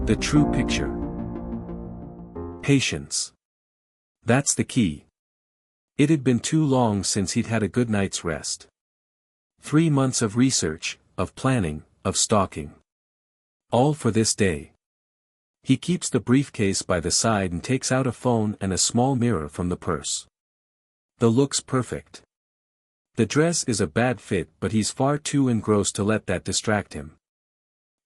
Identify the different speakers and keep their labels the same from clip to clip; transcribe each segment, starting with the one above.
Speaker 1: The true picture. Patience. That's the key. It had been too long since he'd had a good night's rest. 3 months of research, of planning, of stalking. All for this day. He keeps the briefcase by the side and takes out a phone and a small mirror from the purse. The look's perfect. The dress is a bad fit, but he's far too engrossed to let that distract him.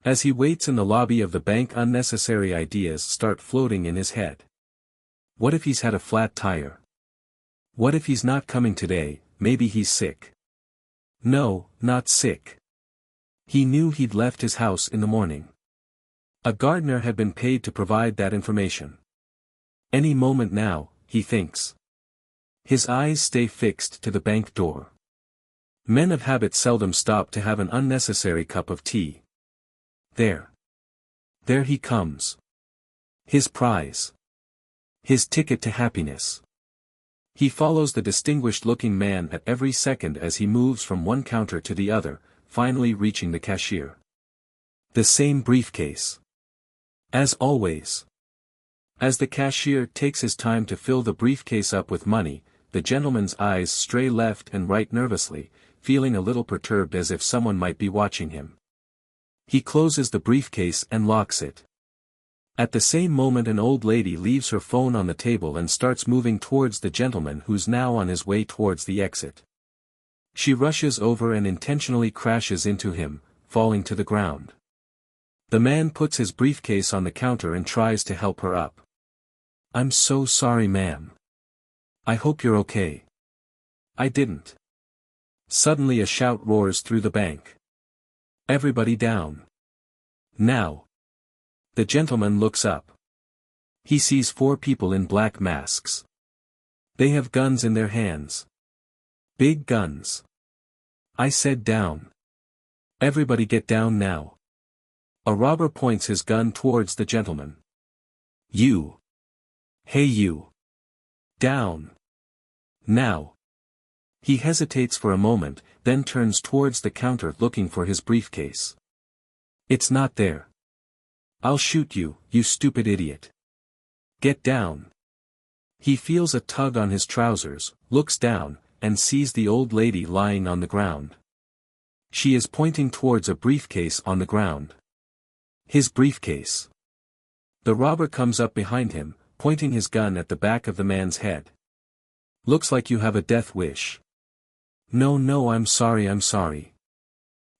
Speaker 1: As he waits in the lobby of the bank, unnecessary ideas start floating in his head. What if he's had a flat tire? What if he's not coming today? Maybe he's sick. No, not sick. He knew he'd left his house in the morning. A gardener had been paid to provide that information. Any moment now, he thinks. His eyes stay fixed to the bank door. Men of habit seldom stop to have an unnecessary cup of tea. There. There he comes. His prize. His ticket to happiness. He follows the distinguished-looking man at every second as he moves from one counter to the other, finally reaching the cashier. The same briefcase. As always. As the cashier takes his time to fill the briefcase up with money, the gentleman's eyes stray left and right nervously, feeling a little perturbed as if someone might be watching him. He closes the briefcase and locks it. At the same moment an old lady leaves her phone on the table and starts moving towards the gentleman who's now on his way towards the exit. She rushes over and intentionally crashes into him, falling to the ground. The man puts his briefcase on the counter and tries to help her up. "I'm so sorry, ma'am. I hope you're okay." "I didn't." Suddenly a shout roars through the bank. "Everybody down. Now." The gentleman looks up. He sees 4 people in black masks. They have guns in their hands. Big guns. "I said down. Everybody get down now." A robber points his gun towards the gentleman. "You. Hey you. Down. Now." He hesitates for a moment, then turns towards the counter looking for his briefcase. "It's not there." "I'll shoot you, you stupid idiot. Get down." He feels a tug on his trousers, looks down, and sees the old lady lying on the ground. She is pointing towards a briefcase on the ground. His briefcase. The robber comes up behind him, pointing his gun at the back of the man's head. "Looks like you have a death wish." No, I'm sorry.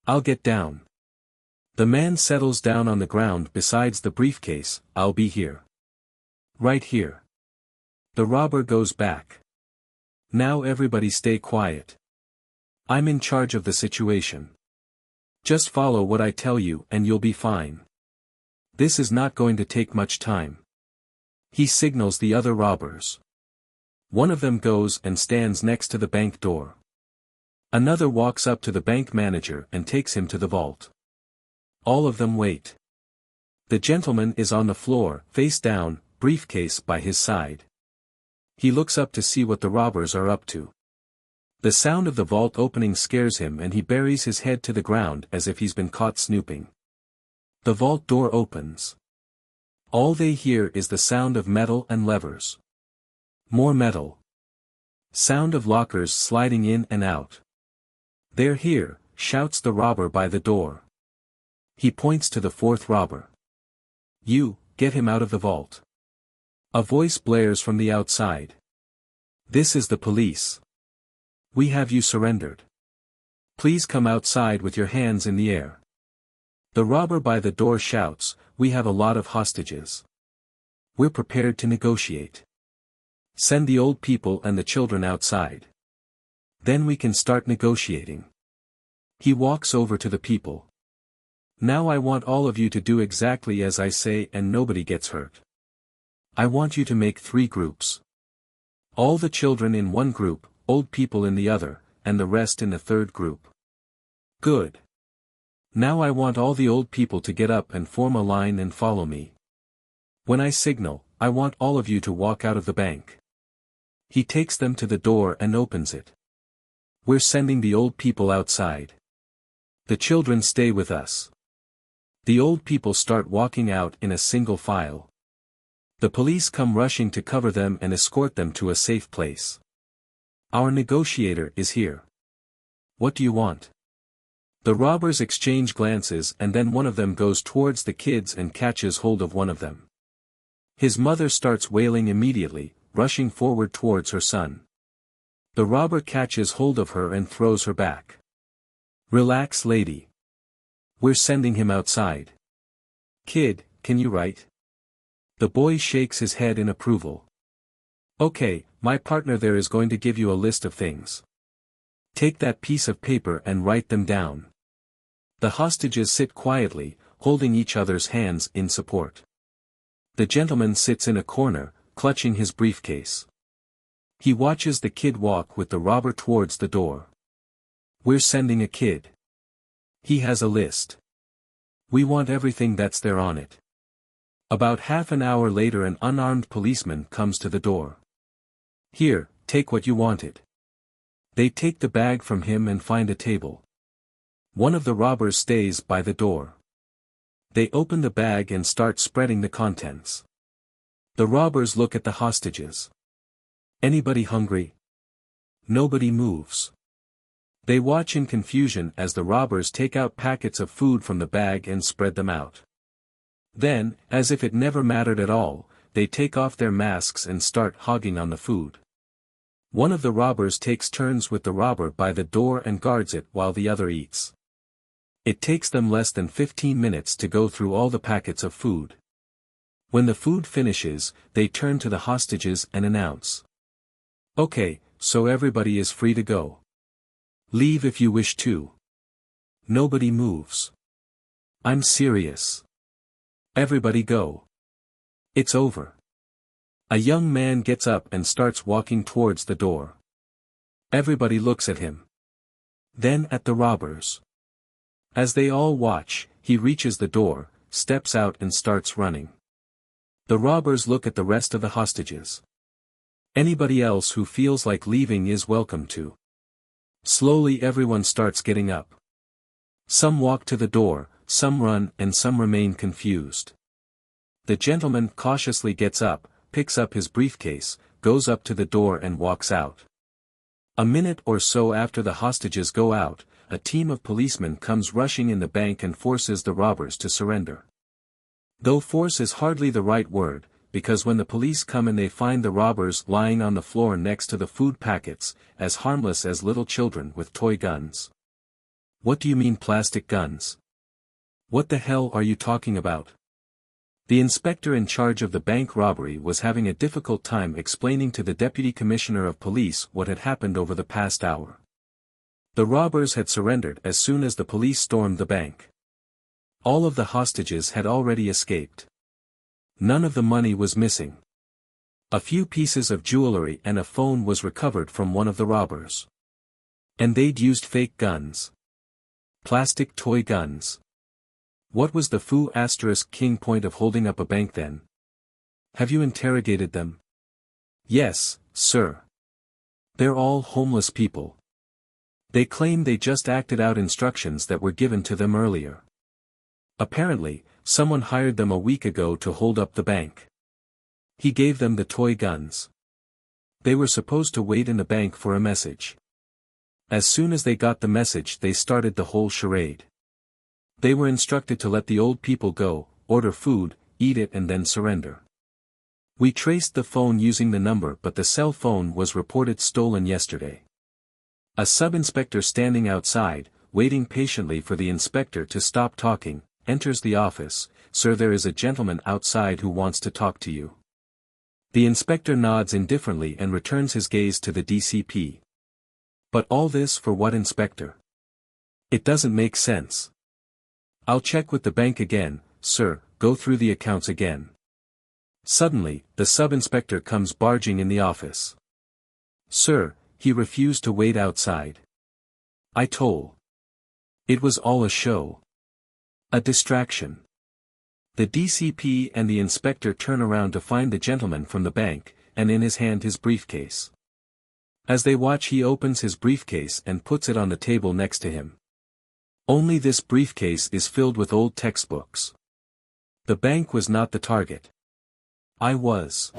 Speaker 1: I'll get down." The man settles down on the ground beside the briefcase. "I'll be here. Right here." The robber goes back. "Now everybody stay quiet. I'm in charge of the situation. Just follow what I tell you and you'll be fine. This is not going to take much time." He signals the other robbers. One of them goes and stands next to the bank door. Another walks up to the bank manager and takes him to the vault. All of them wait. The gentleman is on the floor, face down, briefcase by his side. He looks up to see what the robbers are up to. The sound of the vault opening scares him and he buries his head to the ground as if he's been caught snooping. The vault door opens. All they hear is the sound of metal and levers. More metal. Sound of lockers sliding in and out. "They're here," shouts the robber by the door. He points to the 4th robber. "You, get him out of the vault." A voice blares from the outside. "This is the police. We have you surrendered. Please come outside with your hands in the air." The robber by the door shouts, "We have a lot of hostages. We're prepared to negotiate. Send the old people and the children outside. Then we can start negotiating." He walks over to the people. "Now I want all of you to do exactly as I say and nobody gets hurt. I want you to make 3 groups. All the children in one group, old people in the other, and the rest in the 3rd group." "Good. Now I want all the old people to get up and form a line and follow me. When I signal, I want all of you to walk out of the bank." He takes them to the door and opens it. "We're sending the old people outside. The children stay with us. The old people start walking out in a single file. The police come rushing to cover them and escort them to a safe place. Our negotiator is here. What do you want? The robbers exchange glances and then one of them goes towards the kids and catches hold of one of them. His mother starts wailing immediately, rushing forward towards her son. The robber catches hold of her and throws her back. Relax, lady. We're sending him outside. Kid, can you write? The boy shakes his head in approval. Okay, my partner there is going to give you a list of things. Take that piece of paper and write them down. The hostages sit quietly, holding each other's hands in support. The gentleman sits in a corner, clutching his briefcase. He watches the kid walk with the robber towards the door. We're sending a kid. He has a list. We want everything that's there on it. About half an hour later an unarmed policeman comes to the door. Here, take what you wanted. They take the bag from him and find a table. One of the robbers stays by the door. They open the bag and start spreading the contents. The robbers look at the hostages. Anybody hungry? Nobody moves. They watch in confusion as the robbers take out packets of food from the bag and spread them out. Then, as if it never mattered at all, they take off their masks and start hogging on the food. One of the robbers takes turns with the robber by the door and guards it while the other eats. It takes them less than 15 minutes to go through all the packets of food. When the food finishes, they turn to the hostages and announce. Okay, so everybody is free to go. Leave if you wish to. Nobody moves. I'm serious. Everybody go. It's over. A young man gets up and starts walking towards the door. Everybody looks at him. Then at the robbers. As they all watch, he reaches the door, steps out and starts running. The robbers look at the rest of the hostages. Anybody else who feels like leaving is welcome to. Slowly everyone starts getting up. Some walk to the door, some run and some remain confused. The gentleman cautiously gets up, picks up his briefcase, goes up to the door and walks out. A minute or so after the hostages go out, a team of policemen comes rushing in the bank and forces the robbers to surrender. Though force is hardly the right word, because when the police come and they find the robbers lying on the floor next to the food packets, as harmless as little children with toy guns. What do you mean plastic guns? What the hell are you talking about? The inspector in charge of the bank robbery was having a difficult time explaining to the deputy commissioner of police what had happened over the past hour. The robbers had surrendered as soon as the police stormed the bank. All of the hostages had already escaped. None of the money was missing. A few pieces of jewelry and a phone was recovered from one of the robbers. And they'd used fake guns. Plastic toy guns. What was the foo*king point of holding up a bank then? Have you interrogated them? Yes, sir. They're all homeless people. They claim they just acted out instructions that were given to them earlier. Apparently, someone hired them a week ago to hold up the bank. He gave them the toy guns. They were supposed to wait in the bank for a message. As soon as they got the message they started the whole charade. They were instructed to let the old people go, order food, eat it and then surrender. We traced the phone using the number but the cell phone was reported stolen yesterday. A sub-inspector standing outside, waiting patiently for the inspector to stop talking, enters the office. Sir, there is a gentleman outside who wants to talk to you. The inspector nods indifferently and returns his gaze to the DCP. But all this for what, inspector? It doesn't make sense. I'll check with the bank again, sir, go through the accounts again. Suddenly, the sub-inspector comes barging in the office. Sir, he refused to wait outside. I told. It was all a show. A distraction. The DCP and the inspector turn around to find the gentleman from the bank, and in his hand his briefcase. As they watch, he opens his briefcase and puts it on the table next to him. Only this briefcase is filled with old textbooks. The bank was not the target. I was.